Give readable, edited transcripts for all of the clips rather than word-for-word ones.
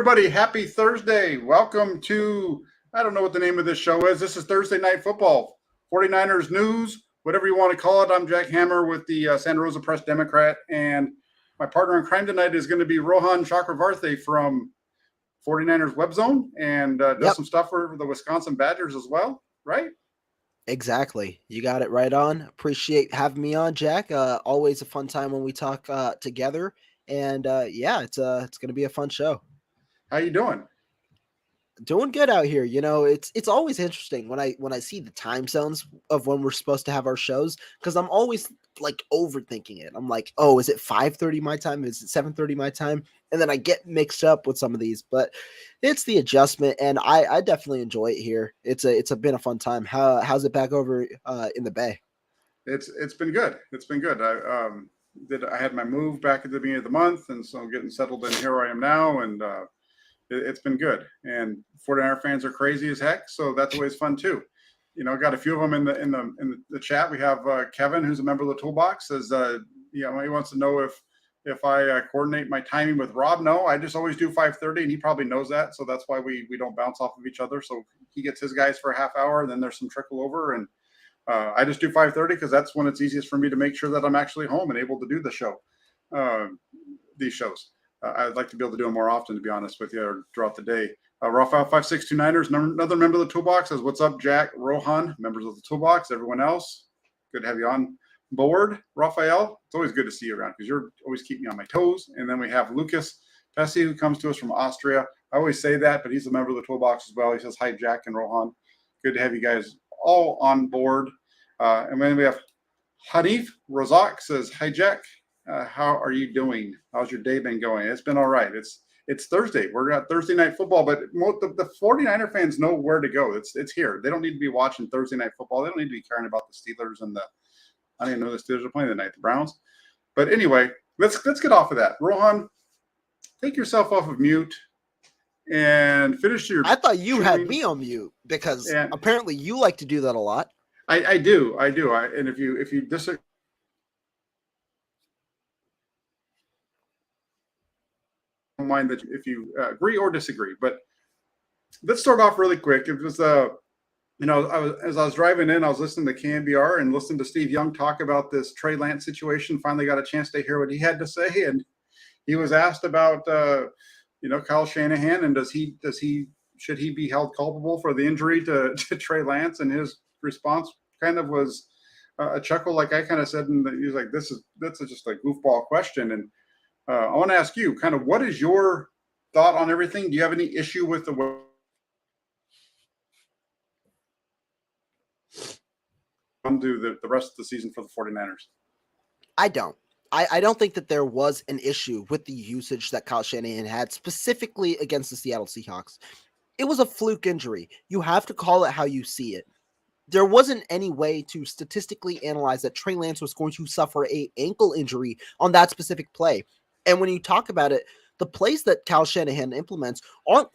everybody. Happy Thursday. Welcome to, I don't know what the name of this show is. This is Thursday Night Football, 49ers news, whatever you want to call it. I'm Jack Hammer with the Santa Rosa Press Democrat, and my partner in crime tonight is going to be Rohan Chakravarthi from 49ers Web Zone, and does some stuff for the Wisconsin Badgers as well, right? Exactly. You got it right on. Appreciate having me on, Jack. Always a fun time when we talk together. And it's going to be a fun show. How you doing? Doing good out here. It's always interesting when I see the time zones of when we're supposed to have our shows, because I'm always like overthinking it. I'm like, oh, is it 5:30 my time? Is it 7:30 my time? And then I get mixed up with some of these, but it's the adjustment, and I definitely enjoy it here. It's been a fun time. How's it back over in the Bay? It's been good. It's been good. I had my move back at the beginning of the month, and so I'm getting settled in. Here I am now, and it's been good. And 49er fans are crazy as heck, so that's always fun too. Got a few of them in the chat. We have Kevin, who's a member of the Toolbox, says he wants to know if I coordinate my timing with Rob. No, I just always do 5:30, and he probably knows that, so that's why we don't bounce off of each other. So he gets his guys for a half hour, and then there's some trickle over, and I just do 5:30 because that's when it's easiest for me to make sure that I'm actually home and able to do the show, these shows. I'd like to be able to do them more often, to be honest with you, or throughout the day. Raphael 5629ers, another member of the Toolbox, says, "What's up, Jack, Rohan, members of the Toolbox, everyone else? Good to have you on board, Raphael. It's always good to see you around because you're always keeping me on my toes." And then we have Lucas Pessi, who comes to us from Austria. I always say that, but he's a member of the Toolbox as well. He says, "Hi, Jack and Rohan. Good to have you guys all on board." And then we have Hanif Razak says, "Hi, Jack. How are you doing? How's your day been going?" It's been all right. It's Thursday. We're at Thursday Night Football, but the 49er fans know where to go. It's here. They don't need to be watching Thursday Night Football. They don't need to be caring about the Steelers and I don't even know the Steelers are playing tonight, the Browns. But anyway, let's get off of that. Rohan, take yourself off of mute and finish your. I thought you had me on mute because apparently you like to do that a lot. I do. And if you disagree. Mind that if you agree or disagree, but let's start off really quick. It was as I was driving in, I was listening to KNBR and listening to Steve Young talk about this Trey Lance situation. Finally got a chance to hear what he had to say, and he was asked about Kyle Shanahan and should he be held culpable for the injury to Trey Lance, and his response kind of was a chuckle, like I kind of said, and he was like, that's just a goofball question. And I want to ask you, kind of, what is your thought on everything? Do you have any issue with the way do the rest of the season for the 49ers? I don't. I don't think that there was an issue with the usage that Kyle Shanahan had specifically against the Seattle Seahawks. It was a fluke injury. You have to call it how you see it. There wasn't any way to statistically analyze that Trey Lance was going to suffer an ankle injury on that specific play. And when you talk about it, the plays that Kyle Shanahan implements aren't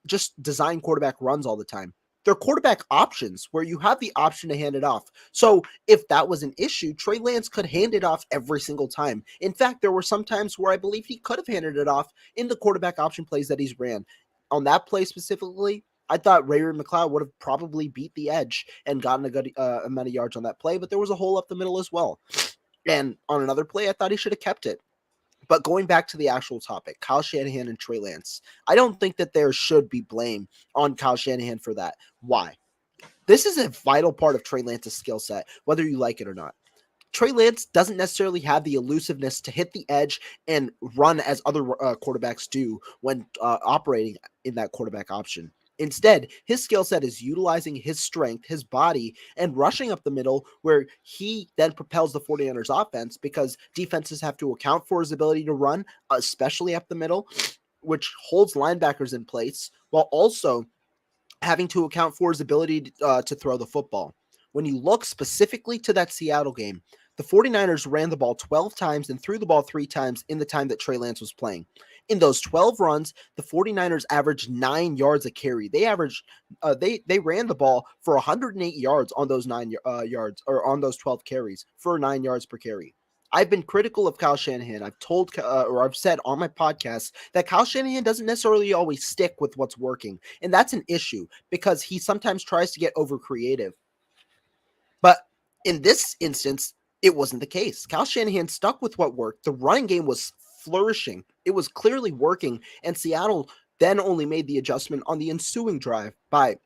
just design quarterback runs all the time. They're quarterback options where you have the option to hand it off. So if that was an issue, Trey Lance could hand it off every single time. In fact, there were some times where I believe he could have handed it off in the quarterback option plays that he's ran. On that play specifically, I thought Ray-Ray McCloud would have probably beat the edge and gotten a good amount of yards on that play, but there was a hole up the middle as well. And on another play, I thought he should have kept it. But going back to the actual topic, Kyle Shanahan and Trey Lance, I don't think that there should be blame on Kyle Shanahan for that. Why? This is a vital part of Trey Lance's skill set, whether you like it or not. Trey Lance doesn't necessarily have the elusiveness to hit the edge and run as other quarterbacks do when operating in that quarterback option. Instead, his skill set is utilizing his strength, his body, and rushing up the middle, where he then propels the 49ers offense because defenses have to account for his ability to run, especially up the middle, which holds linebackers in place, while also having to account for his ability to throw the football. When you look specifically to that Seattle game, the 49ers ran the ball 12 times and threw the ball 3 times in the time that Trey Lance was playing. In those 12 runs, the 49ers averaged 9 yards a carry. They ran the ball for 108 yards on those 9 yards, or on those 12 carries for 9 yards per carry. I've been critical of Kyle Shanahan. I've told or I've said on my podcast that Kyle Shanahan doesn't necessarily always stick with what's working. And that's an issue because he sometimes tries to get over creative. But in this instance, it wasn't the case. Kyle Shanahan stuck with what worked. The running game was flourishing. It was clearly working. And Seattle then only made the adjustment on the ensuing drive by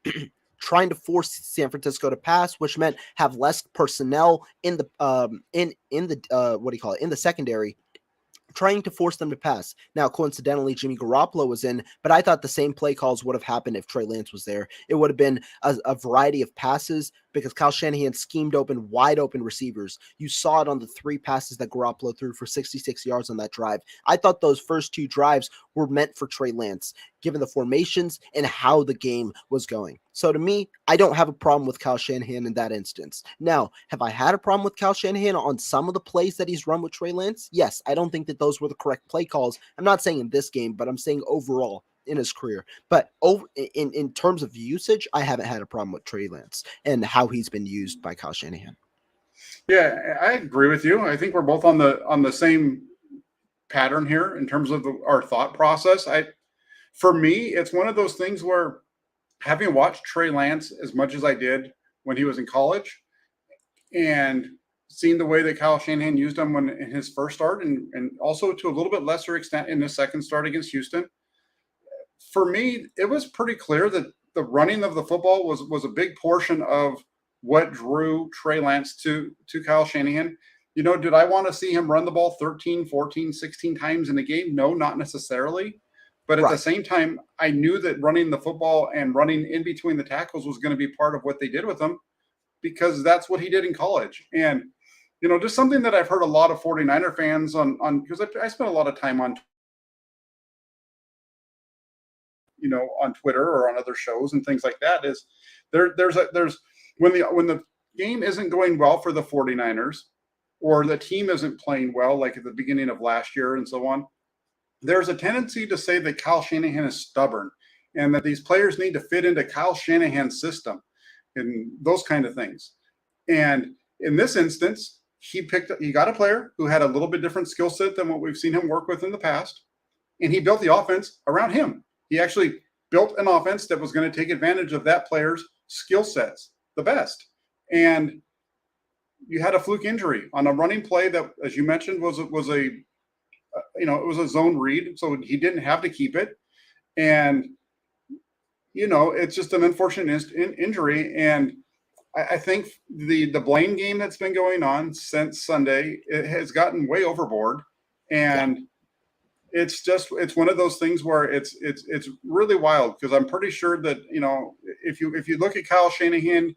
trying to force San Francisco to pass, which meant have less personnel in the what do you call it, in the secondary, trying to force them to pass. Now, coincidentally, Jimmy Garoppolo was in, but I thought the same play calls would have happened if Trey Lance was there. It would have been a variety of passes because Kyle Shanahan schemed open, wide open receivers. You saw it on the 3 passes that Garoppolo threw for 66 yards on that drive. I thought those first 2 drives were meant for Trey Lance, given the formations and how the game was going. So to me, I don't have a problem with Kyle Shanahan in that instance. Now, have I had a problem with Kyle Shanahan on some of the plays that he's run with Trey Lance? Yes, I don't think that those were the correct play calls. I'm not saying in this game, but I'm saying overall in his career. But in terms of usage, I haven't had a problem with Trey Lance and how he's been used by Kyle Shanahan. Yeah, I agree with you. I think we're both on the same pattern here in terms of our thought process. For me, it's one of those things where having watched Trey Lance as much as I did when he was in college and seeing the way that Kyle Shanahan used him when in his first start and also to a little bit lesser extent in his second start against Houston, for me, it was pretty clear that the running of the football was a big portion of what drew Trey Lance to Kyle Shanahan. You know, did I want to see him run the ball 13, 14, 16 times in a game? No, not necessarily. But at the same time, I knew that running the football and running in between the tackles was going to be part of what they did with him because that's what he did in college. And, you know, just something that I've heard a lot of 49er fans on because I spent a lot of time on, you know, on Twitter or on other shows and things like that is there's when the game isn't going well for the 49ers or the team isn't playing well, like at the beginning of last year and so on, there's a tendency to say that Kyle Shanahan is stubborn and that these players need to fit into Kyle Shanahan's system and those kind of things. And in this instance, he got a player who had a little bit different skill set than what we've seen him work with in the past, and he built the offense around him. He actually built an offense that was going to take advantage of that player's skill sets the best. And you had a fluke injury on a running play that, as you mentioned, was a you know, it was a zone read, so he didn't have to keep it. And, you know, it's just an unfortunate injury. And I think the blame game that's been going on since Sunday, it has gotten way overboard. And it's one of those things where it's really wild because I'm pretty sure that, you know, if you look at Kyle Shanahan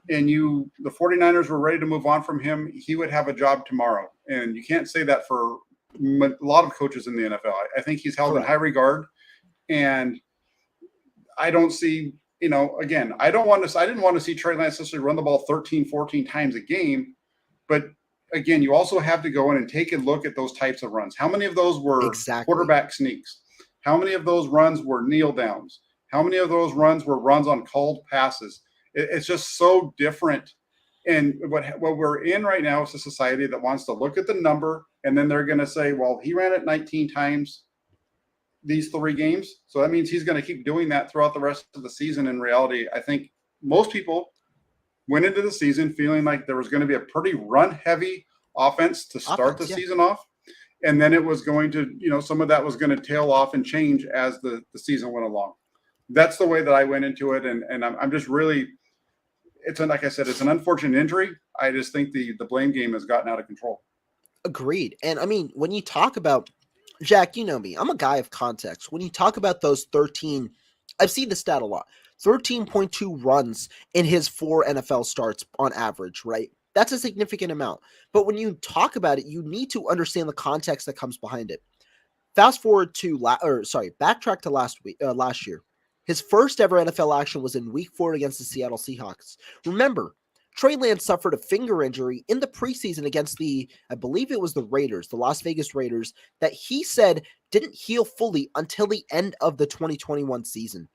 and the 49ers were ready to move on from him, he would have a job tomorrow. And you can't say that for a lot of coaches in the NFL. I think he's held in high regard, and I don't see, you know, again, I didn't want to see Trey Lance necessarily run the ball 13, 14 times a game, but again, you also have to go in and take a look at those types of runs. How many of those were quarterback sneaks? How many of those runs were kneel downs? How many of those runs were runs on called passes? It's just so different. And what we're in right now is a society that wants to look at the number, and then they're going to say, well, he ran it 19 times these 3 games, so that means he's going to keep doing that throughout the rest of the season. In reality, I think most people went into the season feeling like there was going to be a pretty run-heavy offense to start the season off, and then it was going to, you know, some of that was going to tail off and change as the season went along. That's the way that I went into it, and I'm just really – like I said, it's an unfortunate injury. I just think the blame game has gotten out of control. Agreed. And I mean, when you talk about Jack, you know me, I'm a guy of context. When you talk about those 13, I've seen the stat a lot, 13.2 runs in his 4 NFL starts on average, right? That's a significant amount. But when you talk about it, you need to understand the context that comes behind it. Fast forward to backtrack to last year. His first ever NFL action was in week 4 against the Seattle Seahawks. Remember, Trey Lance suffered a finger injury in the preseason against I believe it was the Raiders, the Las Vegas Raiders, that he said didn't heal fully until the end of the 2021 season.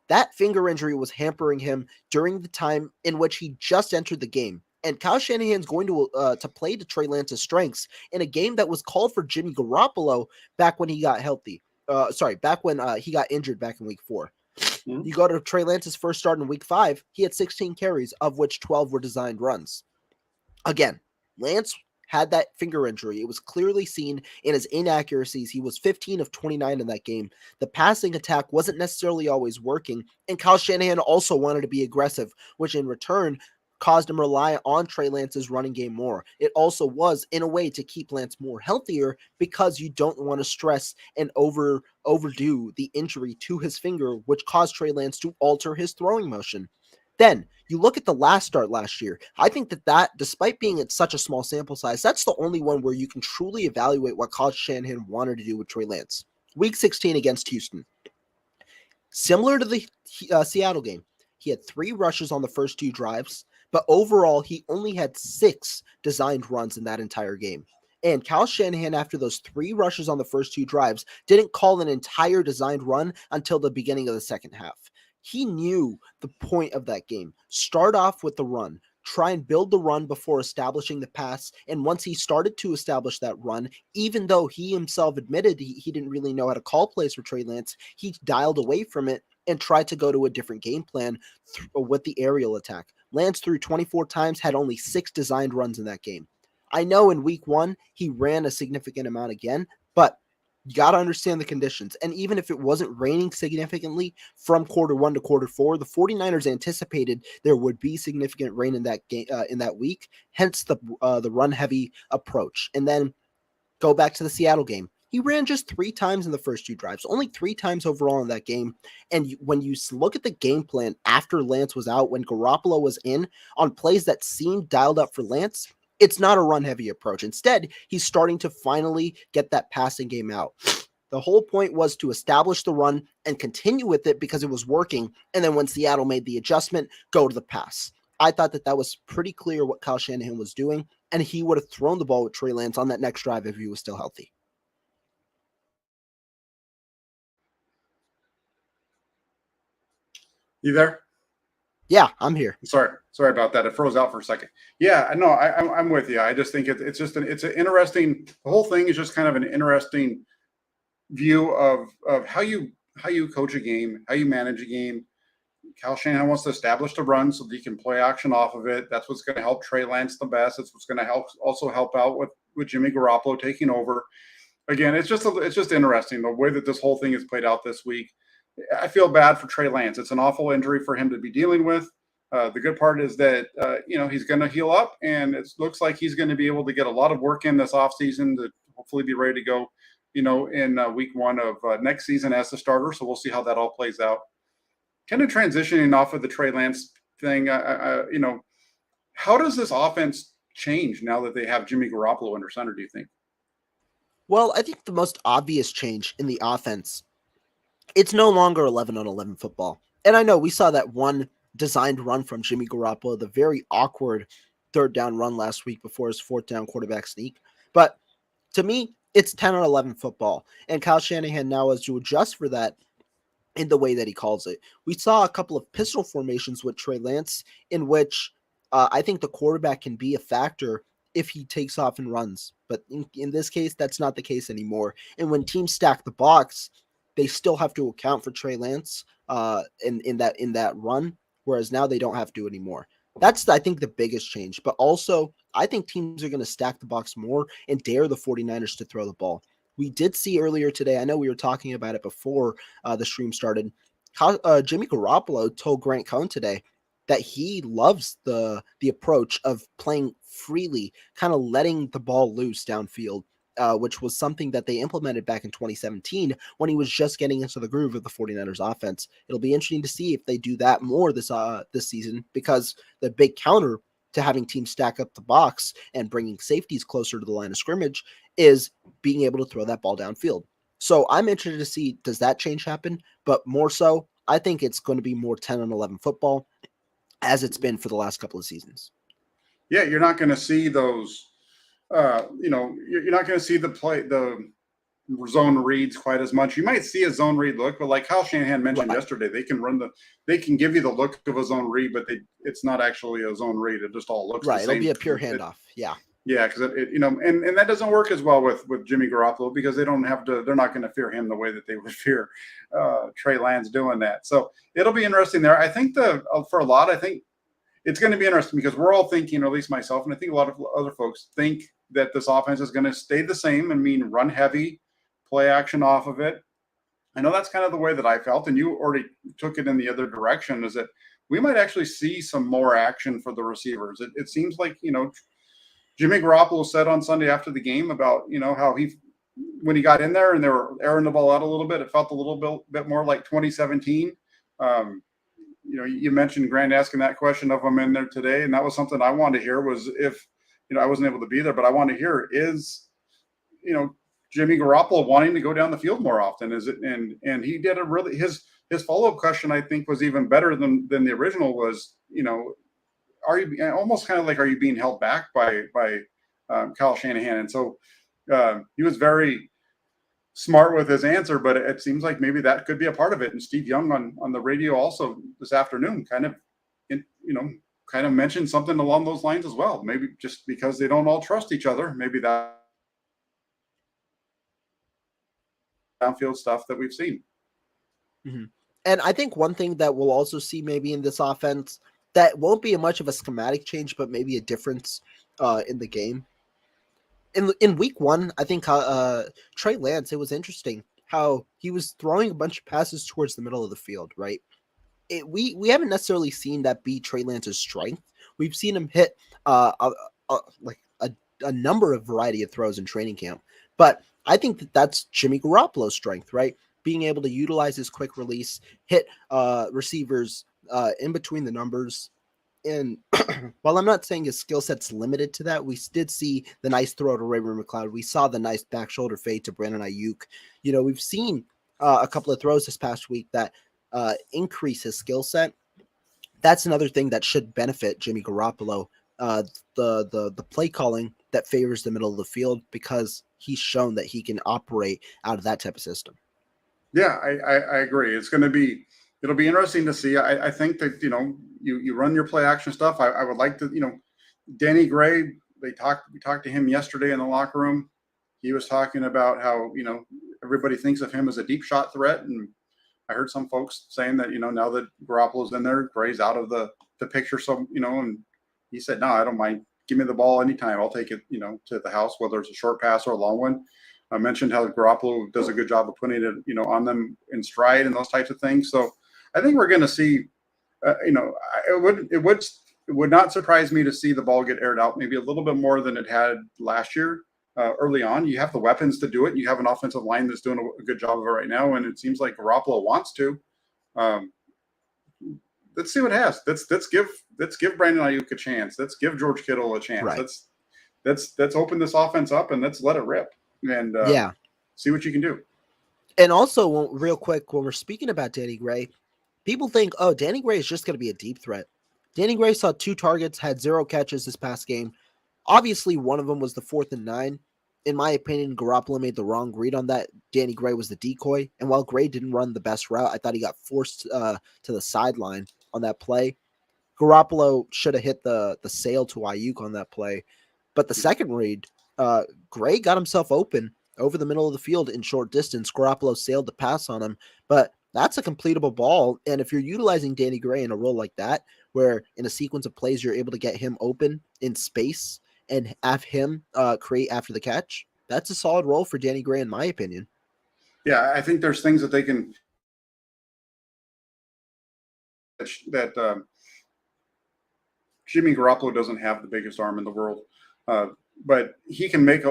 That finger injury was hampering him during the time in which he just entered the game. And Kyle Shanahan's going to play to Trey Lance's strengths in a game that was called for Jimmy Garoppolo back when he got healthy. Back when he got injured back in week 4. Mhm. You go to Trey Lance's first start in week 5, he had 16 carries, of which 12 were designed runs. Again, Lance had that finger injury. It was clearly seen in his inaccuracies. He was 15 of 29 in that game. The passing attack wasn't necessarily always working, and Kyle Shanahan also wanted to be aggressive, which in return caused him to rely on Trey Lance's running game more. It also was, in a way, to keep Lance more healthier because you don't want to stress and overdo the injury to his finger, which caused Trey Lance to alter his throwing motion. Then you look at the last start last year. I think that despite being at such a small sample size, that's the only one where you can truly evaluate what Kyle Shanahan wanted to do with Trey Lance. Week 16 against Houston. Similar to the Seattle game, he had 3 rushes on the first 2 drives, but overall he only had 6 designed runs in that entire game. And Kyle Shanahan, after those 3 rushes on the first 2 drives, didn't call an entire designed run until the beginning of the second half. He knew the point of that game. Start off with the run. Try and build the run before establishing the pass. And once he started to establish that run, even though he himself admitted he didn't really know how to call plays for Trey Lance, he dialed away from it and tried to go to a different game plan with the aerial attack. Lance threw 24 times, had only 6 designed runs in that game. I know in week 1, he ran a significant amount again, but you got to understand the conditions. And even if it wasn't raining significantly from quarter 1 to quarter 4, the 49ers anticipated there would be significant rain in that game in that week, hence the run heavy approach. And then go back to the Seattle game. He ran just 3 times in the first 2 drives, only 3 times overall in that game. And when you look at the game plan after Lance was out, when Garoppolo was in, on plays that seemed dialed up for Lance, it's not a run-heavy approach. Instead, he's starting to finally get that passing game out. The whole point was to establish the run and continue with it because it was working. And then when Seattle made the adjustment, go to the pass. I thought that was pretty clear what Kyle Shanahan was doing, and he would have thrown the ball with Trey Lance on that next drive if he was still healthy. You there? Yeah, I'm here. Sorry about that. It froze out for a second. Yeah, no, I'm with you. I just think it's just it's an interesting. The whole thing is just kind of an interesting view of how you coach a game, how you manage a game. Kyle Shanahan wants to establish the run so that he can play action off of it. That's what's going to help Trey Lance the best. It's what's going to help out with Jimmy Garoppolo taking over. Again, it's just interesting the way that this whole thing has played out this week. I feel bad for Trey Lance. It's an awful injury for him to be dealing with. The good part is that he's going to heal up, and it looks like he's going to be able to get a lot of work in this offseason to hopefully be ready to go, in week 1 of next season as the starter. So we'll see how that all plays out. Kind of transitioning off of the Trey Lance thing, how does this offense change now that they have Jimmy Garoppolo under center, do you think? Well, I think the most obvious change in the offense, it's no longer 11 on 11 football. And I know we saw that one designed run from Jimmy Garoppolo, the very awkward 3rd down run last week before his 4th down quarterback sneak. But to me, it's 10 on 11 football. And Kyle Shanahan now has to adjust for that in the way that he calls it. We saw a couple of pistol formations with Trey Lance in which I think the quarterback can be a factor if he takes off and runs. But in this case, that's not the case anymore. And when teams stack the box, they still have to account for Trey Lance in that run, whereas now they don't have to anymore. That's, I think, the biggest change. But also, I think teams are going to stack the box more and dare the 49ers to throw the ball. We did see earlier today, I know we were talking about it before the stream started, Jimmy Garoppolo told Grant Cohn today that he loves the approach of playing freely, kind of letting the ball loose downfield, which was something that they implemented back in 2017 when he was just getting into the groove of the 49ers offense. It'll be interesting to see if they do that more this season, because the big counter to having teams stack up the box and bringing safeties closer to the line of scrimmage is being able to throw that ball downfield. So I'm interested to see, does that change happen? But more so, I think it's going to be more 10 on 11 football as it's been for the last couple of seasons. Yeah, you're not going to see those. You're not going to see the zone reads quite as much. You might see a zone read look, but like Kyle Shanahan mentioned yesterday, they can give you the look of a zone read, but it's not actually a zone read. It just all looks the same. It'll be a pure handoff. Yeah, because and that doesn't work as well with Jimmy Garoppolo because they're not going to fear him the way that they would fear Trey Lance doing that. So it'll be interesting there. I think for a lot, I think it's going to be interesting because we're all thinking, or at least myself, and I think a lot of other folks think that this offense is going to stay the same and mean run heavy, play action off of it. I know that's kind of the way that I felt, and you already took it in the other direction, is that we might actually see some more action for the receivers. It seems like, Jimmy Garoppolo said on Sunday after the game about, how when he got in there and they were airing the ball out a little bit, it felt a little bit more like 2017. You mentioned Grant asking that question of him in there today, and that was something I wanted to hear was if, I wasn't able to be there, but I want to hear is, Jimmy Garoppolo wanting to go down the field more often? Is it, and he did his follow-up question, I think, was even better than the original was, are you almost kind of like, are you being held back by Kyle Shanahan? And so he was very smart with his answer, but it seems like maybe that could be a part of it. And Steve Young on the radio also this afternoon kind of mentioned something along those lines as well. Maybe just because they don't all trust each other, maybe that downfield stuff that we've seen. Mm-hmm. And I think one thing that we'll also see maybe in this offense that won't be much of a schematic change, but maybe a difference in the game. In week one, I think Trey Lance, it was interesting how he was throwing a bunch of passes towards the middle of the field, right? We haven't necessarily seen that be Trey Lance's strength. We've seen him hit a number of variety of throws in training camp, but I think that's Jimmy Garoppolo's strength, right? Being able to utilize his quick release, hit receivers in between the numbers. And while I'm not saying his skill set's limited to that, we did see the nice throw to Raymond McLeod. We saw the nice back shoulder fade to Brandon Ayuk. We've seen a couple of throws this past week that increase his skill set. That's another thing that should benefit Jimmy Garoppolo. The play calling that favors the middle of the field because he's shown that he can operate out of that type of system. Yeah, I agree. It'll be interesting to see. I think that, you run your play action stuff. I would like to, Danny Gray, we talked to him yesterday in the locker room. He was talking about how, everybody thinks of him as a deep shot threat. And I heard some folks saying that, now that Garoppolo's in there, Gray's out of the picture. So, and he said, no, I don't mind. Give me the ball anytime. I'll take it, to the house, whether it's a short pass or a long one. I mentioned how Garoppolo does a good job of putting it, on them in stride and those types of things. So I think we're going to see, it would not surprise me to see the ball get aired out maybe a little bit more than it had last year. Early on, you have the weapons to do it. You have an offensive line that's doing a good job of it right now, and it seems like Garoppolo wants to. Let's see what it has. Let's give Brandon Ayuk a chance. Let's give George Kittle a chance. Right. Let's open this offense up and let's let it rip and see what you can do. And also, real quick, when we're speaking about Danny Gray, people think, oh, Danny Gray is just going to be a deep threat. Danny Gray saw 2 targets, had 0 catches this past game. Obviously, one of them was the 4th and 9. In my opinion, Garoppolo made the wrong read on that. Danny Gray was the decoy. And while Gray didn't run the best route, I thought he got forced to the sideline on that play. Garoppolo should have hit the sail to Ayuk on that play. But the second read, Gray got himself open over the middle of the field in short distance. Garoppolo sailed the pass on him. But that's a completable ball. And if you're utilizing Danny Gray in a role like that, where in a sequence of plays, you're able to get him open in space and have him create after the catch, that's a solid role for Danny Gray, in my opinion. Yeah, I think there's things that they can Jimmy Garoppolo doesn't have the biggest arm in the world, but he can make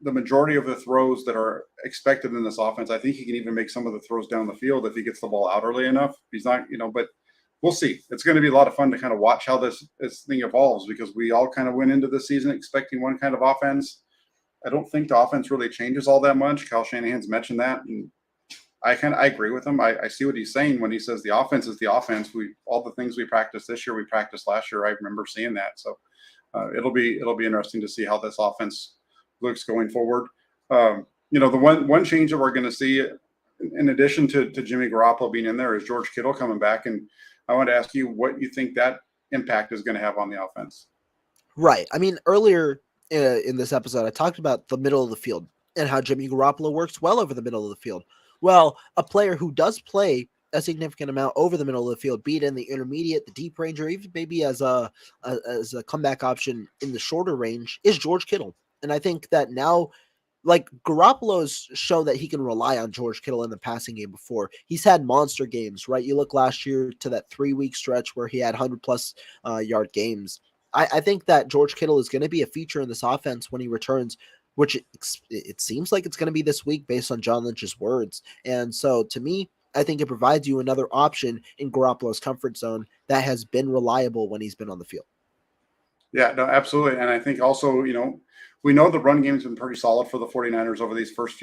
the majority of the throws that are expected in this offense. I think he can even make some of the throws down the field if he gets the ball out early enough. He's not, but we'll see. It's going to be a lot of fun to kind of watch how this thing evolves because we all kind of went into the season expecting one kind of offense. I don't think the offense really changes all that much. Kyle Shanahan's mentioned that, and I agree with him. I see what he's saying when he says the offense is the offense. All the things we practiced this year, we practiced last year. I remember seeing that. So it'll be interesting to see how this offense looks going forward. the one change that we're going to see, in addition to Jimmy Garoppolo being in there, is George Kittle coming back. And I want to ask you what you think that impact is going to have on the offense. Right. I mean, earlier in this episode, I talked about the middle of the field and how Jimmy Garoppolo works well over the middle of the field. Well, a player who does play a significant amount over the middle of the field, be it in the intermediate, the deep range, or even maybe as a comeback option in the shorter range, is George Kittle. And I think that now, like, Garoppolo's shown that he can rely on George Kittle in the passing game before. He's had monster games, right? You look last year to that 3-week stretch where he had 100+ yard games. I think that George Kittle is going to be a feature in this offense when he returns, which it seems like it's going to be this week based on John Lynch's words. And so, to me, I think it provides you another option in Garoppolo's comfort zone that has been reliable when he's been on the field. Yeah, no, absolutely. And I think also, we know the run game's been pretty solid for the 49ers over these first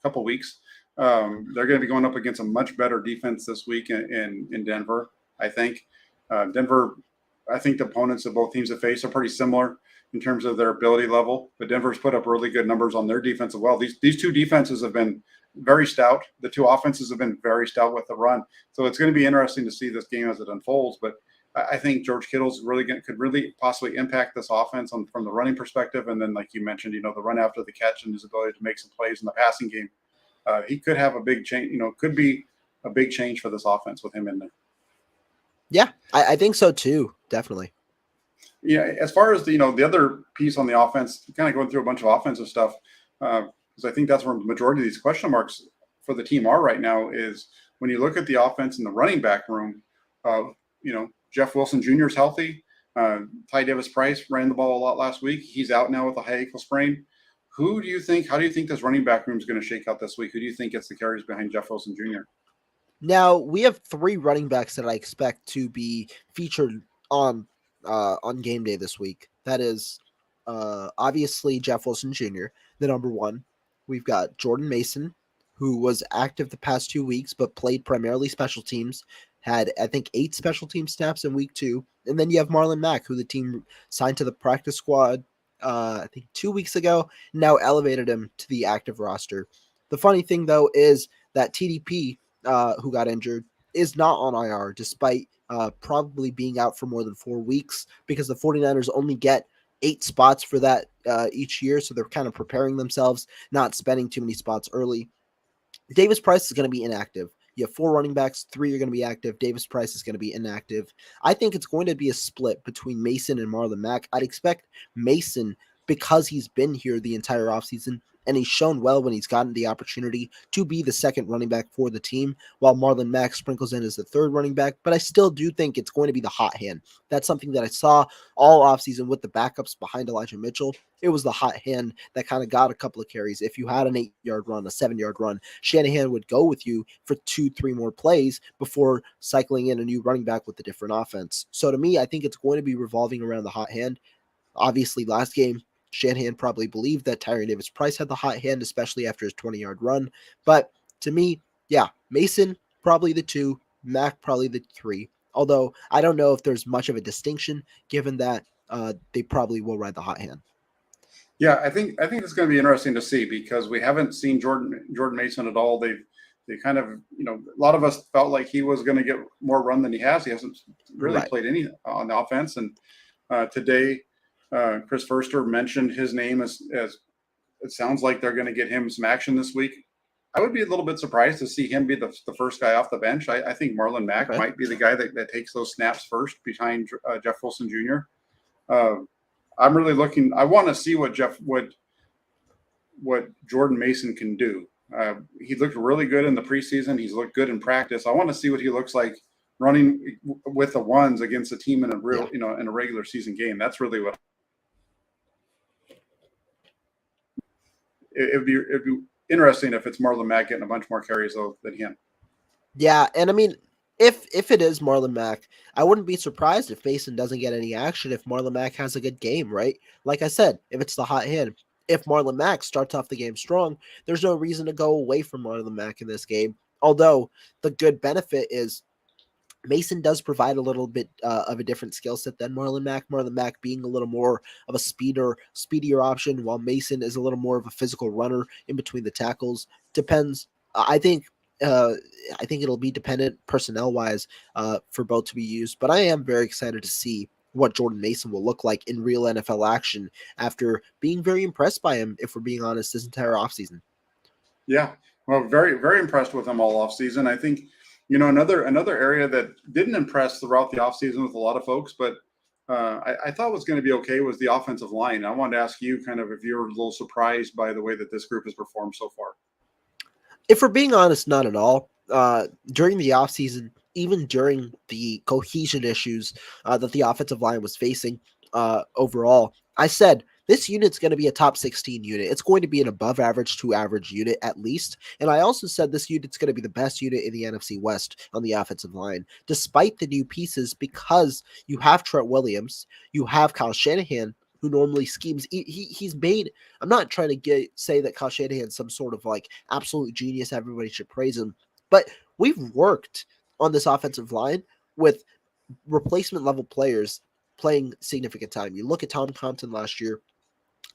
couple weeks. They're going to be going up against a much better defense this week in Denver, I think. Denver, I think the opponents that both teams have faced are pretty similar in terms of their ability level, but Denver's put up really good numbers on their defense as well. These two defenses have been very stout. The two offenses have been very stout with the run. So it's going to be interesting to see this game as it unfolds. But I think George Kittle's could really possibly impact this offense from the running perspective. And then, like you mentioned, the run after the catch and his ability to make some plays in the passing game. He could have a big change, could be a big change for this offense with him in there. Yeah, I think so too. Definitely. Yeah. As far as the other piece on the offense, kind of going through a bunch of offensive stuff, because I think that's where the majority of these question marks for the team are right now, is when you look at the offense in the running back room, Jeff Wilson Jr. is healthy. Ty Davis-Price ran the ball a lot last week. He's out now with a high ankle sprain. How do you think this running back room is going to shake out this week? Who do you think gets the carries behind Jeff Wilson Jr.? Now, we have 3 running backs that I expect to be featured on game day this week. That is obviously Jeff Wilson Jr., the number one. We've got Jordan Mason, who was active the past 2 weeks but played primarily special teams, had, I think, 8 special team snaps in week 2. And then you have Marlon Mack, who the team signed to the practice squad, I think 2 weeks ago, now elevated him to the active roster. The funny thing, though, is that TDP, who got injured, is not on IR, despite probably being out for more than 4 weeks, because the 49ers only get 8 spots for that each year, so they're kind of preparing themselves, not spending too many spots early. Davis-Price is going to be inactive. You have 4 running backs, 3 are going to be active. Davis-Price is going to be inactive. I think it's going to be a split between Mason and Marlon Mack. I'd expect Mason, because he's been here the entire offseason, and he's shown well when he's gotten the opportunity to be the second running back for the team, while Marlon Mack sprinkles in as the third running back. But I still do think it's going to be the hot hand. That's something that I saw all offseason with the backups behind Elijah Mitchell. It was the hot hand that kind of got a couple of carries. If you had an 8-yard run, a 7-yard run, Shanahan would go with you for 2-3 more plays before cycling in a new running back with a different offense. So to me, I think it's going to be revolving around the hot hand. Obviously, last game, Shanahan probably believed that Tyrion Davis-Price had the hot hand, especially after his 20-yard run. But to me, yeah, Mason probably the 2, Mack probably the 3. Although I don't know if there's much of a distinction, given that they probably will ride the hot hand. Yeah, I think it's going to be interesting to see, because we haven't seen Jordan Mason at all. They kind of, a lot of us felt like he was going to get more run than he has. He hasn't really played any on the offense. And today, Chris Furster mentioned his name as it sounds like they're going to get him some action this week. I would be a little bit surprised to see him be the first guy off the bench. I think Marlon Mack might be the guy that takes those snaps first behind Jeff Wilson Jr. I'm really looking. I want to see what Jordan Mason can do. He looked really good in the preseason. He's looked good in practice. I want to see what he looks like running with the ones against a team in a real, in a regular season game. That's really what it'd be interesting if it's Marlon Mack getting a bunch more carries though than him. Yeah, and I mean, if it is Marlon Mack, I wouldn't be surprised if Mason doesn't get any action if Marlon Mack has a good game, right? Like I said, if it's the hot hand, if Marlon Mack starts off the game strong, there's no reason to go away from Marlon Mack in this game. Although the good benefit is Mason does provide a little bit of a different skill set than Marlon Mack. Marlon Mack being a little more of a speedier option, while Mason is a little more of a physical runner in between the tackles. Depends. I think. Uh, I think it'll be dependent personnel wise for both to be used. But I am very excited to see what Jordan Mason will look like in real NFL action after being very impressed by him, if we're being honest, this entire offseason. Yeah, well, very very impressed with him all off season. I think another area that didn't impress throughout the off season with a lot of folks, but I thought was going to be okay was the offensive line. I wanted to ask you kind of if you're a little surprised by the way that this group has performed so far. If we're being honest, not at all. During the offseason, even during the cohesion issues that the offensive line was facing overall, I said this unit's going to be a top 16 unit. It's going to be an above average to average unit at least. And I also said this unit's going to be the best unit in the NFC West on the offensive line, despite the new pieces, because you have Trent Williams, you have Kyle Shanahan, who normally schemes. He's made. I'm not trying to say that Kyle Shanahan's some sort of like absolute genius. Everybody should praise him, but we've worked on this offensive line with replacement level players playing significant time. You look at Tom Compton last year.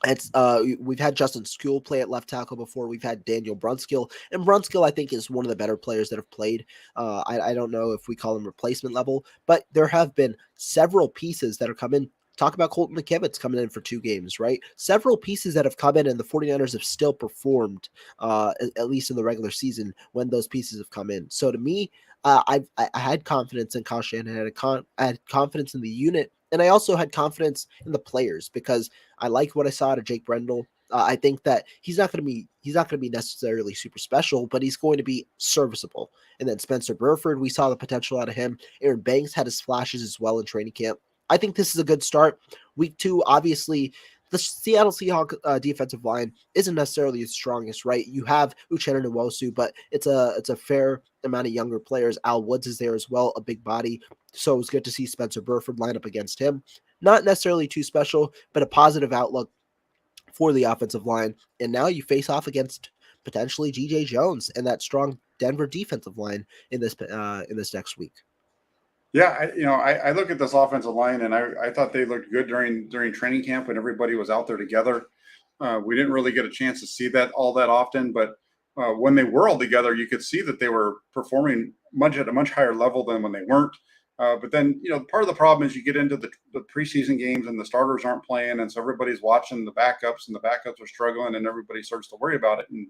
It's we've had Justin Skule play at left tackle before. We've had Daniel Brunskill, and Brunskill I think is one of the better players that have played. I don't know if we call him replacement level, but there have been several pieces that are coming. Talk about Colton McKivitz coming in for 2 games, right? Several pieces that have come in, and the 49ers have still performed, at least in the regular season when those pieces have come in. So to me, I had confidence in Kyle Shanahan. I had confidence in the unit, and I also had confidence in the players because I like what I saw out of Jake Brendel. I think that he's not going to be necessarily super special, but he's going to be serviceable. And then Spencer Burford, we saw the potential out of him. Aaron Banks had his flashes as well in training camp. I think this is a good start. Week 2, obviously, the Seattle Seahawks defensive line isn't necessarily the strongest, right? You have Uchenna Nwosu, but it's a fair amount of younger players. Al Woods is there as well, a big body. So it was good to see Spencer Burford line up against him. Not necessarily too special, but a positive outlook for the offensive line. And now you face off against potentially G.J. Jones and that strong Denver defensive line in this next week. Yeah, I look at this offensive line and I thought they looked good during training camp when everybody was out there together. We didn't really get a chance to see that all that often, but when they were all together, you could see that they were performing at a much higher level than when they weren't. But then, part of the problem is you get into the preseason games and the starters aren't playing, and so everybody's watching the backups, and the backups are struggling, and everybody starts to worry about it. And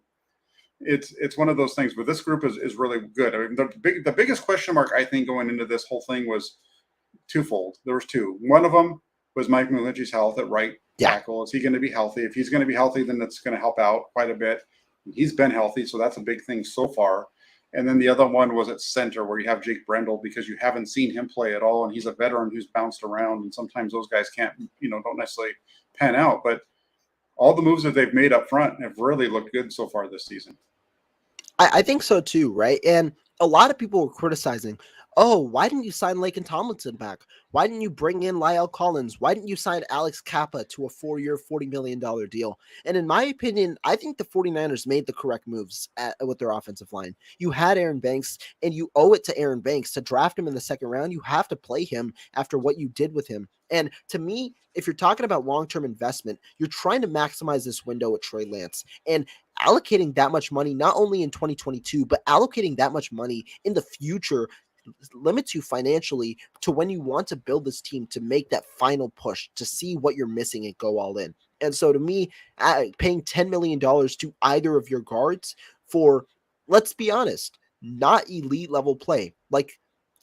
it's one of those things. But this group is really good. I mean, the biggest question mark I think going into this whole thing was twofold. There was 2. One of them was Mike Muhleji's health at right tackle. Is he going to be healthy? If he's going to be healthy, then that's going to help out quite a bit. He's been healthy, so that's a big thing so far. And then the other one was at center, where you have Jake Brendel, because you haven't seen him play at all, and he's a veteran who's bounced around, and sometimes those guys don't necessarily pan out. But all the moves that they've made up front have really looked good so far this season. I think so too, right? And a lot of people were criticizing, oh, why didn't you sign Laken Tomlinson back? Why didn't you bring in Lyle Collins? Why didn't you sign Alex Kappa to a 4-year, $40 million deal? And in my opinion, I think the 49ers made the correct moves with their offensive line. You had Aaron Banks, and you owe it to Aaron Banks to draft him in the 2nd round. You have to play him after what you did with him. And to me, if you're talking about long-term investment, you're trying to maximize this window with Trey Lance. And allocating that much money, not only in 2022, but allocating that much money in the future limits you financially to when you want to build this team to make that final push, to see what you're missing and go all in. And so to me, paying $10 million to either of your guards for, let's be honest, not elite level play. Like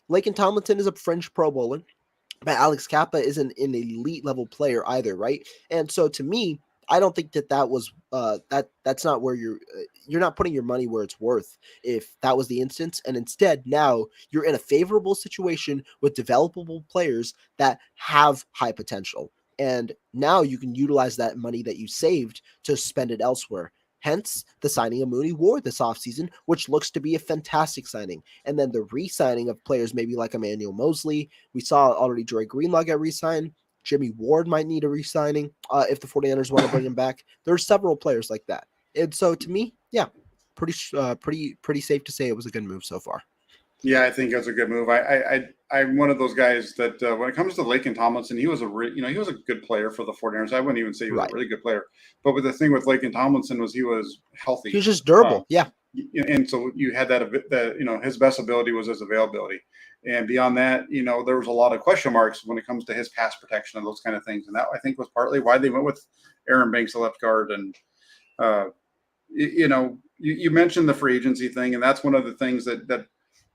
Laken Tomlinson is a fringe Pro Bowler, but Alex Kappa isn't an elite level player either, right? And so to me, I don't think that was that's not where you're not putting your money where it's worth if that was the instance. And instead, now you're in a favorable situation with developable players that have high potential. And now you can utilize that money that you saved to spend it elsewhere. Hence the signing of Mooney Ward this offseason, which looks to be a fantastic signing. And then the re-signing of players maybe like Emmanuel Mosley. We saw already Dre Greenlaw get re-signed. Jimmy Ward might need a re-signing if the 49ers want to bring him back. There are several players like that. And so to me, yeah, pretty safe to say it was a good move so far. Yeah, I think that's a good move. I'm one of those guys that when it comes to Laken Tomlinson, he was he was a good player for the 49ers. I wouldn't even say he was a Right. really good player, but with the thing with Laken Tomlinson was he was He healthy, was just um, durable. Yeah. and so you had that his best ability was his availability, and beyond that, there was a lot of question marks when it comes to his pass protection and those kind of things, and that I think was partly why they went with Aaron Banks, the left guard, and uh, you mentioned the free agency thing, and that's one of the things that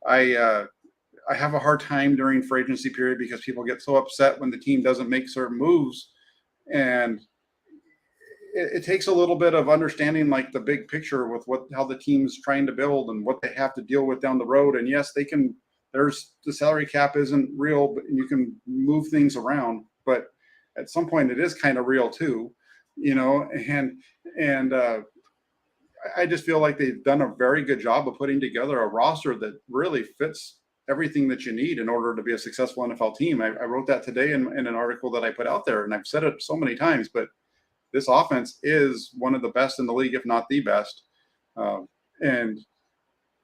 I. I have a hard time during free agency period because people get so upset when the team doesn't make certain moves, and it takes a little bit of understanding like the big picture with how the team's trying to build and what they have to deal with down the road. And yes, they can. There's the salary cap isn't real, but you can move things around. But at some point, it is kind of real too, and I just feel like they've done a very good job of putting together a roster that really fits everything that you need in order to be a successful NFL team. I wrote that today in an article that I put out there, and I've said it so many times, but this offense is one of the best in the league, if not the best. And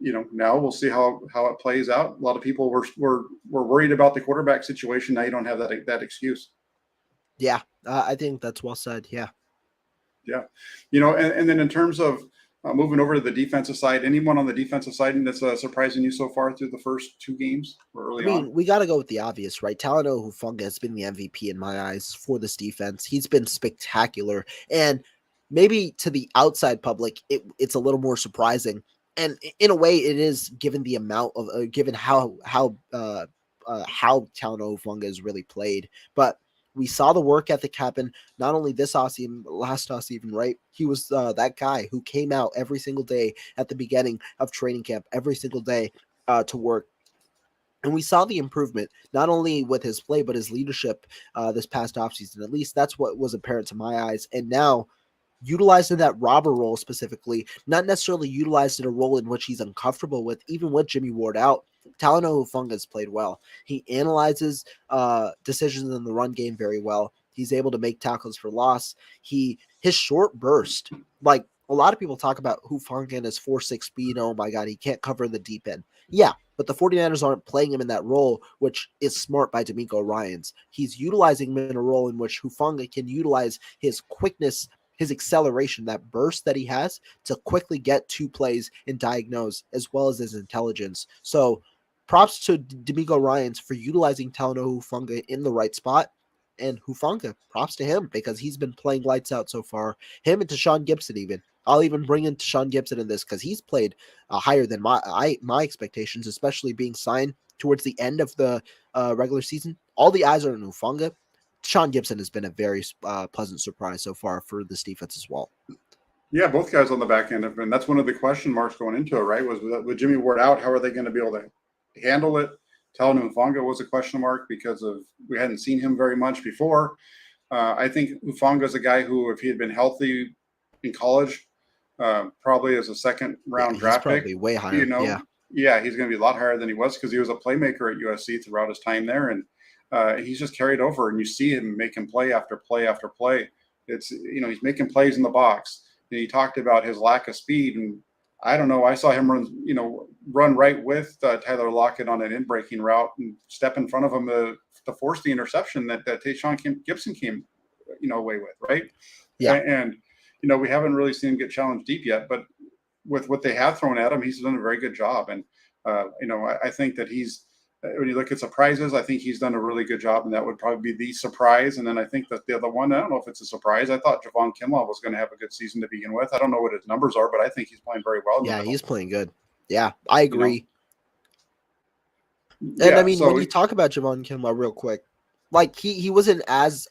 now we'll see how it plays out. A lot of people were worried about the quarterback situation. Now you don't have that excuse. Yeah. I think that's well said. Yeah. Yeah, and then in terms of moving over to the defensive side, anyone on the defensive side that's surprising you so far through the first two games or I early on? mean, we got to go with the obvious, right? Talanoa Hufanga has been the MVP in my eyes for this defense. He's been spectacular. And maybe to the outside public, it's a little more surprising. And in a way, it is given the amount of, given how Talanoa Hufanga has really played. But we saw the work ethic happen not only this offseason, but last offseason, right? He was that guy who came out every single day at the beginning of training camp, every single day to work. And we saw the improvement, not only with his play, but his leadership this past offseason. At least that's what was apparent to my eyes. And now, utilized in that robber role specifically, not necessarily utilized in a role in which he's uncomfortable with, even with Jimmy Ward out, Talanoa Hufanga has played well. He analyzes decisions in the run game very well. He's able to make tackles for loss. His short burst, like a lot of people talk about Hufanga and his 4.6 speed. Oh my God, he can't cover in the deep end. Yeah, but the 49ers aren't playing him in that role, which is smart by D'Amico Ryans. He's utilizing him in a role in which Hufanga can utilize his quickness, his acceleration, that burst that he has to quickly get two plays and diagnose, as well as his intelligence. So props to D'Amico Ryans for utilizing Talanoa Hufanga in the right spot. And Hufanga, props to him because he's been playing lights out so far. Him and Tashawn Gibson even. I'll even bring in Tashawn Gibson in this because he's played higher than my expectations, especially being signed towards the end of the regular season. All the eyes are on Hufanga. Sean Gibson has been a very pleasant surprise so far for this defense as well. Yeah, both guys on the back end have been. That's one of the question marks going into it, right? Was with Jimmy Ward out, how are they going to be able to handle it? Talanoa Hufanga was a question mark because of we hadn't seen him very much before. I think Hufanga is a guy who, if he had been healthy in college, probably as a second Yeah, round he's draft pick, probably way you higher. know, Yeah. yeah, he's going to be a lot higher than he was because he was a playmaker at USC throughout his time there, and he's just carried over. And you see him making play after play after play. It's he's making plays in the box. And he talked about his lack of speed, and I don't know. I saw him run right with Tyler Lockett on an in-breaking route and step in front of him to force the interception that Tayshaun Gibson came away with, right? Yeah. And we haven't really seen him get challenged deep yet, but with what they have thrown at him, he's done a very good job. And I think that he's when you look at surprises, I think he's done a really good job, and that would probably be the surprise. And then I think that the other one, I don't know if it's a surprise. I thought Javon Kinlaw was going to have a good season to begin with. I don't know what his numbers are, but I think he's playing very well in the Yeah, middle. he's playing good. Yeah, I agree. And I Yeah. mean, when So you talk about Javon Kinlaw real quick, like he wasn't as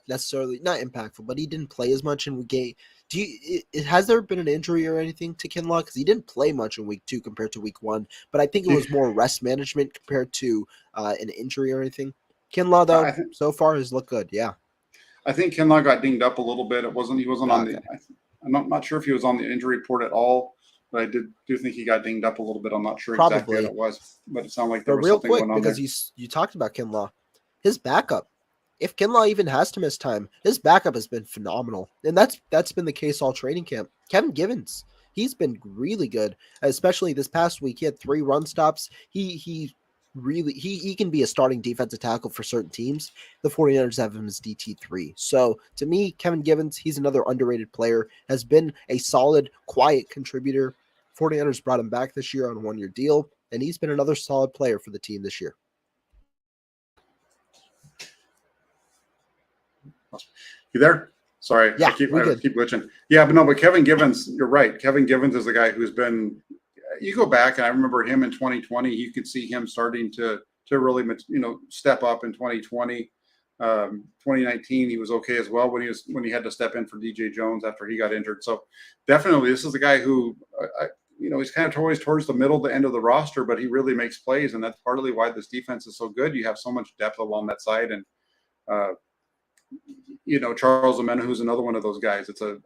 necessarily not impactful, but he didn't play as much in week 8. Has there been an injury or anything to Kinlaw? Because he didn't play much in week 2 compared to week 1, but I think it was more rest management compared to an injury or anything. Kinlaw I though, think so far has looked good. Yeah. Kinlaw got dinged up a little bit. He wasn't on the. Okay. I'm not sure if he was on the injury report at all, but I do think he got dinged up a little bit. I'm not sure exactly what Probably. it was, but it sounded like there But was real something going quick, on because there. you talked about Kinlaw, his backup. If Kinlaw even has to miss time, his backup has been phenomenal, and that's been the case all training camp. Kevin Givens He's been really good, especially this past week. He had 3 run stops. He can be a starting defensive tackle for certain teams. The 49ers have him as DT3. So to me, Kevin Givens, he's another underrated player, has been a solid, quiet contributor. 49ers brought him back this year on a 1-year deal, and he's been another solid player for the team this year. You there? Sorry, Yeah, I keep good. glitching. Yeah, but Kevin Givens, you're right. Kevin Givens is the guy who's been. You go back, and I remember him in 2020. You could see him starting to really step up in 2020. 2019, he was okay as well when he had to step in for DJ Jones after he got injured. So definitely, this is the guy who. He's kind of always towards the middle, the end of the roster, but he really makes plays, and that's partly why this defense is so good. You have so much depth along that side, and Charles Omena, who's another one of those guys. It's a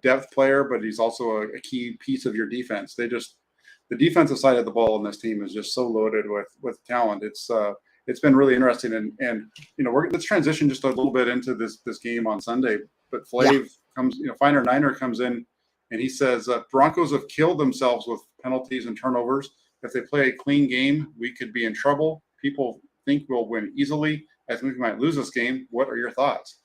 depth player, but he's also a key piece of your defense. The defensive side of the ball in this team is just so loaded with talent. It's been really interesting, and let's transition just a little bit into this game on Sunday. But Flav comes, Finer Niner comes in, and he says Broncos have killed themselves with penalties and turnovers. If they play a clean game, we could be in trouble. People think we'll win easily. I think we might lose this game. What are your thoughts?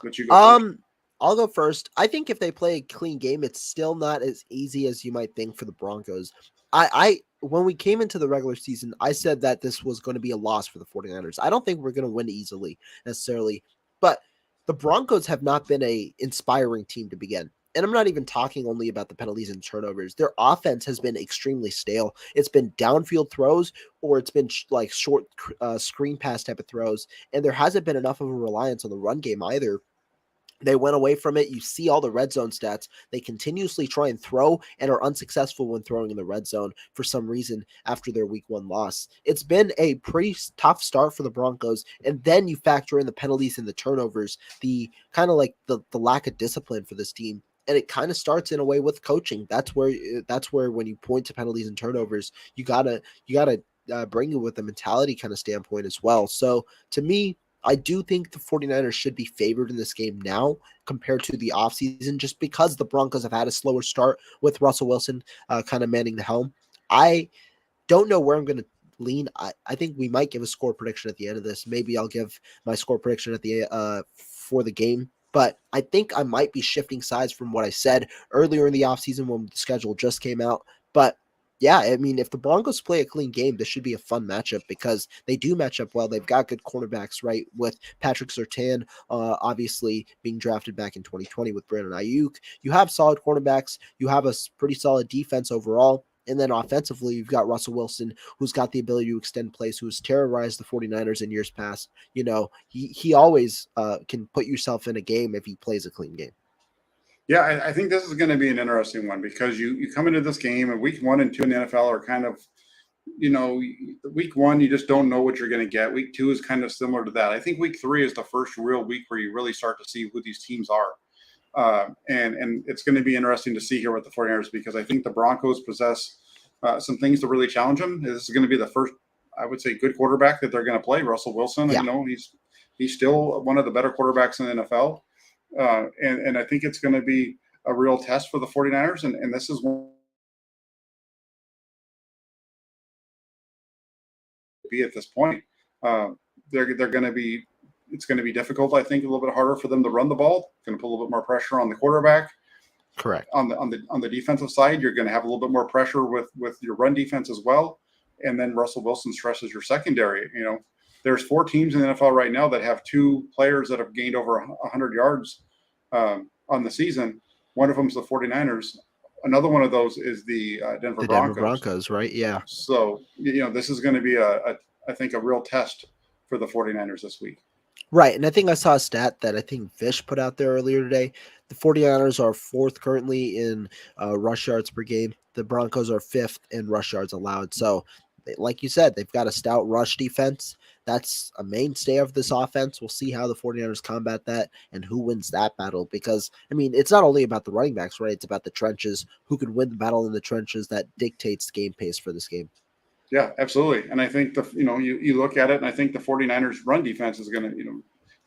But you go first. I'll go first. I think if they play a clean game, it's still not as easy as you might think for the Broncos. I when we came into the regular season, I said that this was going to be a loss for the 49ers. I don't think we're going to win easily necessarily, but the Broncos have not been a inspiring team to begin. And I'm not even talking only about the penalties and turnovers. Their offense has been extremely stale. It's been downfield throws, or it's been like short screen pass type of throws. And there hasn't been enough of a reliance on the run game either. They went away from it. You see all the red zone stats. They continuously try and throw and are unsuccessful when throwing in the red zone for some reason after their week 1 loss. It's been a pretty tough start for the Broncos. And then you factor in the penalties and the turnovers, the kind of like the lack of discipline for this team. And it kind of starts in a way with coaching. That's where when you point to penalties and turnovers, you gotta bring it with a mentality kind of standpoint as well. So to me, I do think the 49ers should be favored in this game now compared to the offseason, just because the Broncos have had a slower start with Russell Wilson kind of manning the helm. I don't know where I'm going to lean. I think we might give a score prediction at the end of this. Maybe I'll give my score prediction at the for the game. But I think I might be shifting sides from what I said earlier in the offseason when the schedule just came out. But yeah, I mean, if the Broncos play a clean game, this should be a fun matchup because they do match up well. They've got good cornerbacks, right? With Patrick Surtain, obviously being drafted back in 2020 with Brandon Ayuk. You have solid cornerbacks. You have a pretty solid defense overall. And then offensively, you've got Russell Wilson, who's got the ability to extend plays, who's terrorized the 49ers in years past. He always can put yourself in a game if he plays a clean game. Yeah, I think this is going to be an interesting one because you come into this game and week 1 and 2 in the NFL are kind of, week 1, you just don't know what you're going to get. Week 2 is kind of similar to that. I think week 3 is the first real week where you really start to see who these teams are. And it's going to be interesting to see here with the 49ers because I think the Broncos possess some things to really challenge them. This is going to be the first, I would say, good quarterback that they're going to play. Russell Wilson, Yeah. He's still one of the better quarterbacks in the NFL. And I think it's going to be a real test for the 49ers. And this is one be at this point. They're going to be, it's going to be difficult. I think a little bit harder for them to run the ball. It's going to put a little bit more pressure on the quarterback. Correct. On the defensive side, you're going to have a little bit more pressure with your run defense as well. And then Russell Wilson stresses your secondary. There's 4 teams in the NFL right now that have 2 players that have gained over 100 yards on the season. One of them is the 49ers. Another one of those is the Denver Broncos, right? Yeah. So, this is going to be I think a real test for the 49ers this week. Right. And I think I saw a stat that I think Vish put out there earlier today. The 49ers are 4th currently in rush yards per game. The Broncos are 5th in rush yards allowed. So, like you said, they've got a stout rush defense. That's a mainstay of this offense. We'll see how the 49ers combat that and who wins that battle. Because, I mean, it's not only about the running backs, right? It's about the trenches. Who can win the battle in the trenches that dictates game pace for this game. Yeah, absolutely. And I think you look at it and I think the 49ers run defense is going to,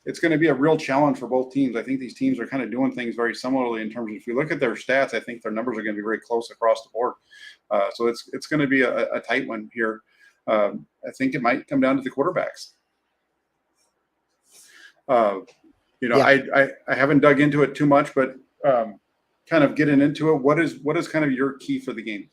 it's going to be a real challenge for both teams. I think these teams are kind of doing things very similarly in terms of, if you look at their stats, I think their numbers are going to be very close across the board. So it's going to be a tight one here. I think it might come down to the quarterbacks. Yeah. I haven't dug into it too much, but kind of getting into it, what is kind of your key for the game?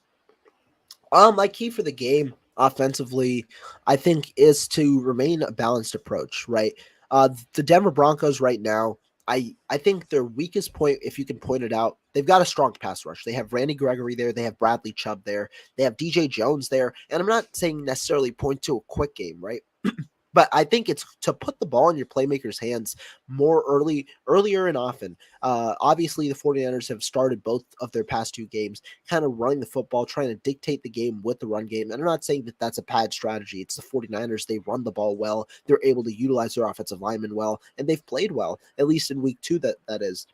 My key for the game offensively, I think, is to remain a balanced approach, right? The Denver Broncos right now, I think their weakest point, if you can point it out, they've got a strong pass rush. They have Randy Gregory there. They have Bradley Chubb there. They have DJ Jones there. And I'm not saying necessarily point to a quick game, right? But I think it's to put the ball in your playmakers' hands earlier and often. Obviously, the 49ers have started both of their past two games kind of running the football, trying to dictate the game with the run game. And I'm not saying that that's a bad strategy. It's the 49ers. They run the ball well. They're able to utilize their offensive linemen well, and they've played well, at least in week 2, that is.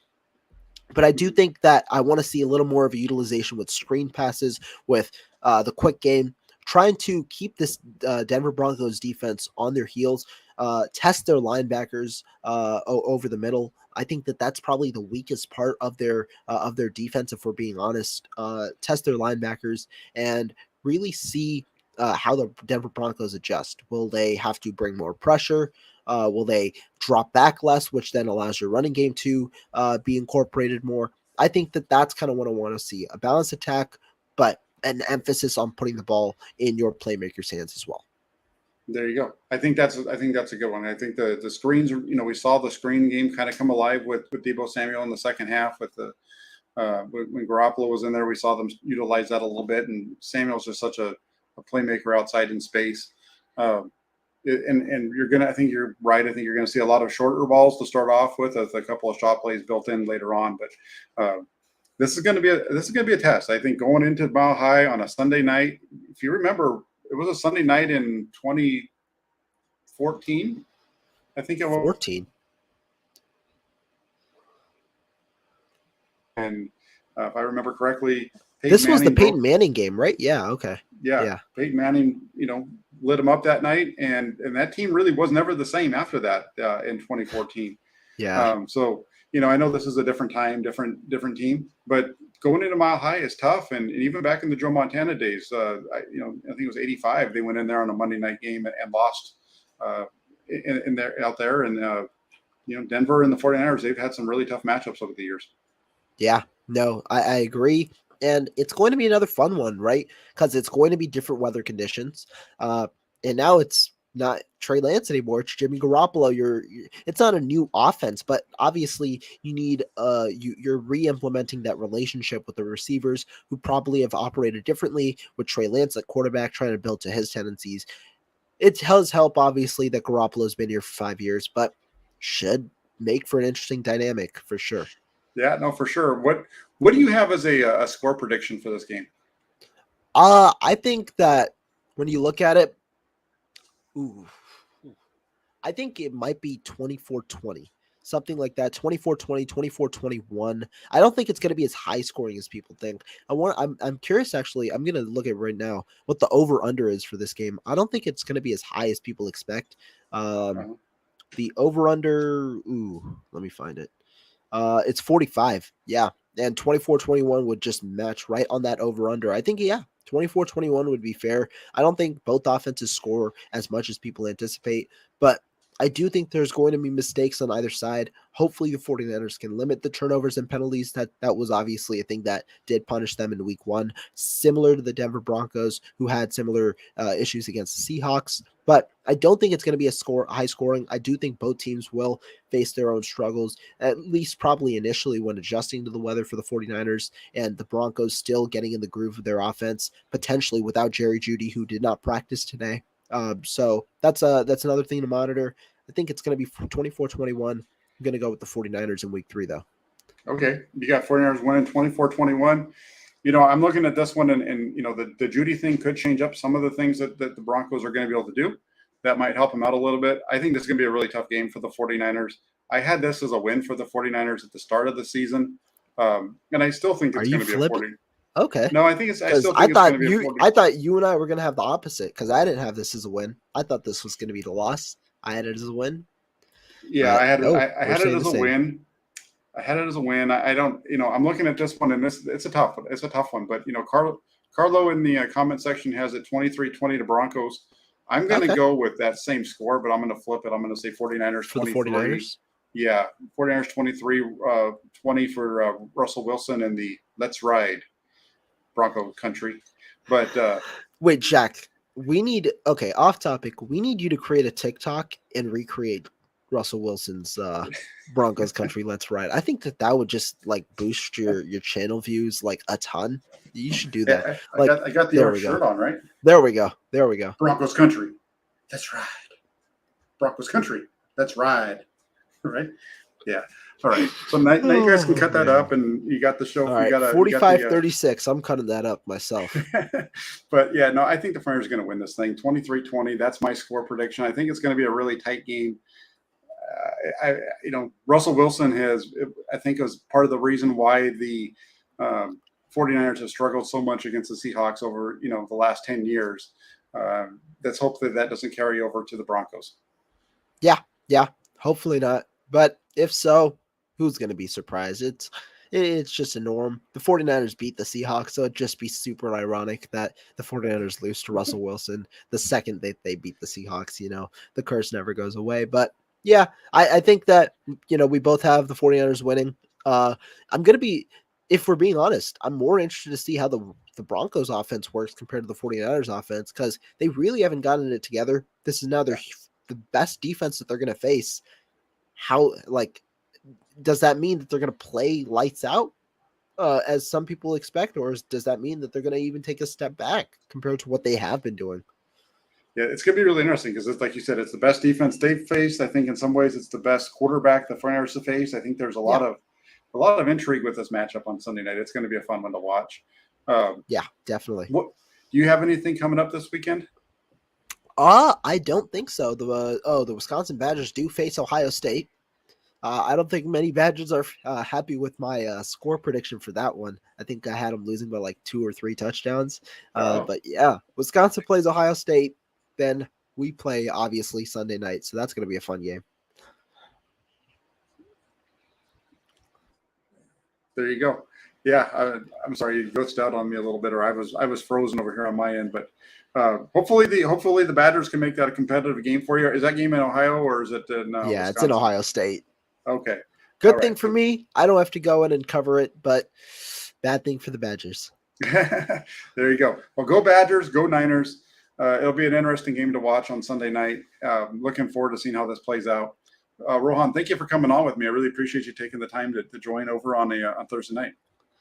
But I do think that I want to see a little more of a utilization with screen passes, with the quick game, trying to keep this Denver Broncos defense on their heels, test their linebackers over the middle. I think that that's probably the weakest part of their defense, if we're being honest. Test their linebackers and really see how the Denver Broncos adjust. Will they have to bring more pressure? Will they drop back less, which then allows your running game to be incorporated more? I think that that's kind of what I want to see. A balanced attack, but an emphasis on putting the ball in your playmakers' hands as well. There you go. I think that's a good one. I think the screens, we saw the screen game kind of come alive with Deebo Samuel in the second half with the when Garoppolo was in there. We saw them utilize that a little bit, and Samuel's just such a playmaker outside in space. And I think you're right. I think you're going to see a lot of shorter balls to start off with a couple of shot plays built in later on. But this is going to be a test. I think going into Mile High on a Sunday night. If you remember, it was a Sunday night in 2014. I think it was 14. And if I remember correctly, this was the Peyton Manning game, right? Yeah. Okay. Yeah. Peyton Manning, lit him up that night, and that team really was never the same after that in 2014. Yeah. So I know this is a different time, different team, but going into Mile High is tough. And even back in the Joe Montana days, I think it was '85. They went in there on a Monday night game and lost out there. And Denver and the 49ers, they've had some really tough matchups over the years. Yeah. No, I agree. And it's going to be another fun one, right? Because it's going to be different weather conditions. And now it's not Trey Lance anymore. It's Jimmy Garoppolo. It's not a new offense, but obviously you need you're re-implementing that relationship with the receivers who probably have operated differently with Trey Lance at quarterback, trying to build to his tendencies. It does help, obviously, that Garoppolo's been here for 5 years, but should make for an interesting dynamic for sure. Yeah, no, for sure. What do you have as a score prediction for this game? I think that when you look at it, I think it might be 24-20, something like that. 24-20, 24-21. I don't think it's going to be as high scoring as people think. I'm curious, actually. I'm going to look at right now what the over under is for this game. I don't think it's going to be as high as people expect. The over under, let me find it. It's 45. Yeah. And 24-21 would just match right on that over under. I think, 24-21 would be fair. I don't think both offenses score as much as people anticipate, but I do think there's going to be mistakes on either side. Hopefully the 49ers can limit the turnovers and penalties. That was obviously a thing that did punish them in week 1, similar to the Denver Broncos, who had similar issues against the Seahawks. But I don't think it's going to be high scoring. I do think both teams will face their own struggles, at least probably initially when adjusting to the weather for the 49ers, and the Broncos still getting in the groove of their offense, potentially without Jerry Jeudy, who did not practice today. So that's another thing to monitor. I think it's going to be 24-21. I'm going to go with the 49ers in week 3, though. Okay. You got 49ers winning 24-21. I'm looking at this one, and the Jeudy thing could change up some of the things that the Broncos are going to be able to do. That might help them out a little bit. I think this is going to be a really tough game for the 49ers. I had this as a win for the 49ers at the start of the season. And I still think it's going to be a 40. Okay. No, I think it's. I thought you and I were going to have the opposite, because I didn't have this as a win. I thought this was going to be the loss. I had it as a win. Yeah, But no, I we're had it saying as the a same. win. I had it as a win. I don't, I'm looking at this one, and it's a tough one. It's a tough one. But Carlo in the comment section has it 23-20 to Broncos. I'm going to Okay. go with that same score, but I'm going to flip it. I'm going to say 49ers For the 23. 49ers. Yeah, 49ers 23, 20 for Russell Wilson and the Let's Ride Bronco country. But Wait, Jack, we need okay, off topic. We need you to create a TikTok and recreate Russell Wilson's Broncos country let's ride. I think that that would just like boost your channel views like a ton. You should do that. yeah, Like I got the there old we go. shirt on, right? There we go. There we go. Broncos country. That's right. Broncos country. That's right. Right? Yeah. All right. So now you guys can Oh cut that man. up, and you got the show. All You right. got a you got 45-36. I'm cutting that up myself. but yeah, no, I think the Flyers are going to win this thing 23-20. That's my score prediction. I think it's going to be a really tight game. Russell Wilson I think, was part of the reason why the 49ers have struggled so much against the Seahawks over, the last 10 years. Let's hope that doesn't carry over to the Broncos. Yeah. Hopefully not. But if so, who's going to be surprised? It's just a norm. The 49ers beat the Seahawks, so it'd just be super ironic that the 49ers lose to Russell Wilson the second they beat the Seahawks. The curse never goes away. But yeah, I think that, we both have the 49ers winning. I'm going to be, if we're being honest, I'm more interested to see how the Broncos offense works compared to the 49ers offense because they really haven't gotten it together. This is now the best defense that they're going to face. How, does that mean that they're going to play lights out as some people expect, or does that mean that they're going to even take a step back compared to what they have been doing? Yeah, it's going to be really interesting because it's like you said, it's the best defense they've faced. I think in some ways it's the best quarterback the 49ers have faced. I think there's a lot of intrigue with this matchup on Sunday night. It's going to be a fun one to watch. Yeah, definitely. What do you have anything coming up this weekend? I don't think so. The Wisconsin Badgers do face Ohio State. I don't think many Badgers are happy with my score prediction for that one. I think I had them losing by like 2 or 3 touchdowns. But yeah, Wisconsin plays Ohio State. Then we play obviously Sunday night, so that's going to be a fun game. There you go. Yeah, I'm sorry you ghosted out on me a little bit, or I was frozen over here on my end. But hopefully the Badgers can make that a competitive game for you. Is that game in Ohio or is it in Yeah, Wisconsin? it's in Ohio State. Okay. Good thing for me. I don't have to go in and cover it, but bad thing for the Badgers. There you go. Well, go Badgers, go Niners. It'll be an interesting game to watch on Sunday night. Looking forward to seeing how this plays out. Rohan, thank you for coming on with me. I really appreciate you taking the time to join over on Thursday night.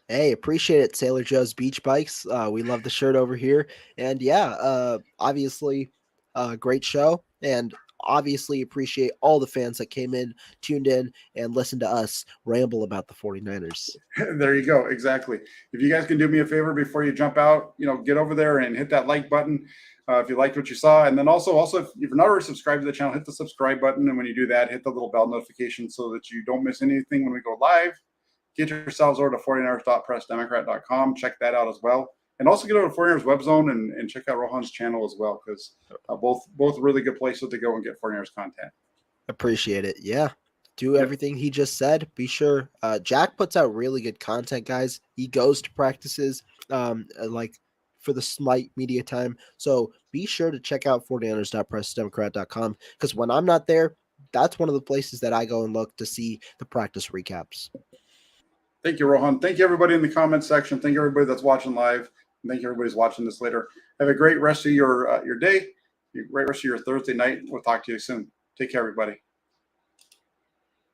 Hey, appreciate it, Sailor Joe's Beach Bikes. We love the shirt over here. And yeah, obviously, great show. And obviously appreciate all the fans that came in, tuned in, and listened to us ramble about the 49ers. There you go. Exactly. If you guys can do me a favor before you jump out, get over there and hit that like button if you liked what you saw. And then also if you're not already subscribed to the channel, hit the subscribe button. And when you do that, hit the little bell notification so that you don't miss anything when we go live. Get yourselves over to 49ers.pressdemocrat.com. Check that out as well. And also get over to 49ers Web Zone and check out Rohan's channel as well, because both really good places to go and get 49ers content. Appreciate it. Yeah. Do everything he just said. Be sure. Jack puts out really good content, guys. He goes to practices like for the Smite Media Time. So be sure to check out 49ers.pressdemocrat.com because when I'm not there, that's one of the places that I go and look to see the practice recaps. Thank you, Rohan. Thank you, everybody in the comments section. Thank you, everybody that's watching live. And thank you, everybody who's watching this later. Have a great rest of your day. Great rest of your Thursday night. We'll talk to you soon. Take care, everybody.